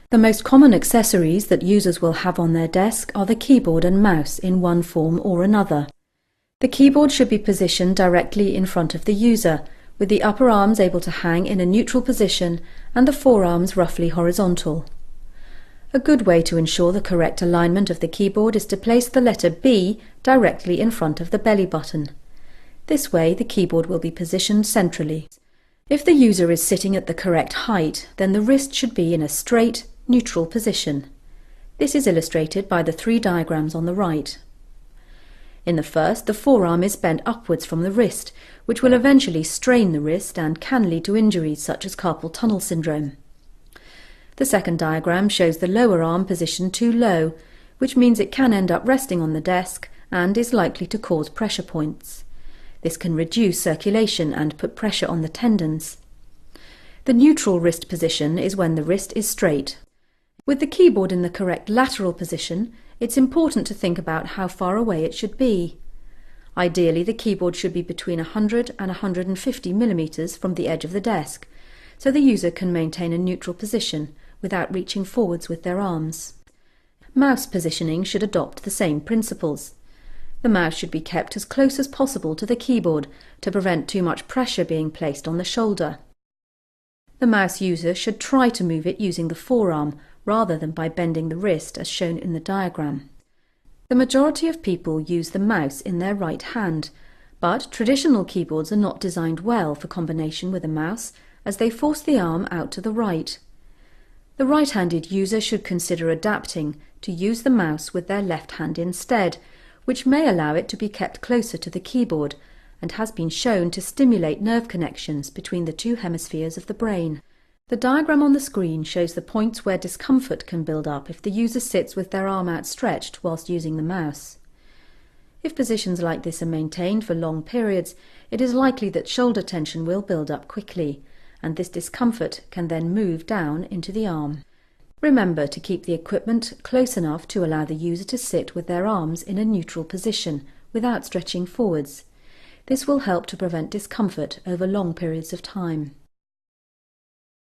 The most common accessories that users will have on their desk are the keyboard and mouse in one form or another. The keyboard should be positioned directly in front of the user, with the upper arms able to hang in a neutral position and the forearms roughly horizontal. A good way to ensure the correct alignment of the keyboard is to place the letter B directly in front of the belly button. This way the keyboard will be positioned centrally. If the user is sitting at the correct height, then the wrist should be in a straight, neutral position. This is illustrated by the 3 diagrams on the right. In the first, the forearm is bent upwards from the wrist, which will eventually strain the wrist and can lead to injuries such as carpal tunnel syndrome. The second diagram shows the lower arm positioned too low, which means it can end up resting on the desk and is likely to cause pressure points. This can reduce circulation and put pressure on the tendons. The neutral wrist position is when the wrist is straight. With the keyboard in the correct lateral position, it's important to think about how far away it should be. Ideally, the keyboard should be between 100 and 150 millimeters from the edge of the desk, so the user can maintain a neutral position without reaching forwards with their arms. Mouse positioning should adopt the same principles. The mouse should be kept as close as possible to the keyboard to prevent too much pressure being placed on the shoulder. The mouse user should try to move it using the forearm rather than by bending the wrist as shown in the diagram. The majority of people use the mouse in their right hand, but traditional keyboards are not designed well for combination with a mouse as they force the arm out to the right. The right-handed user should consider adapting to use the mouse with their left hand instead, which may allow it to be kept closer to the keyboard and has been shown to stimulate nerve connections between the 2 hemispheres of the brain. The diagram on the screen shows the points where discomfort can build up if the user sits with their arm outstretched whilst using the mouse. If positions like this are maintained for long periods, it is likely that shoulder tension will build up quickly, and this discomfort can then move down into the arm. Remember to keep the equipment close enough to allow the user to sit with their arms in a neutral position without stretching forwards. This will help to prevent discomfort over long periods of time.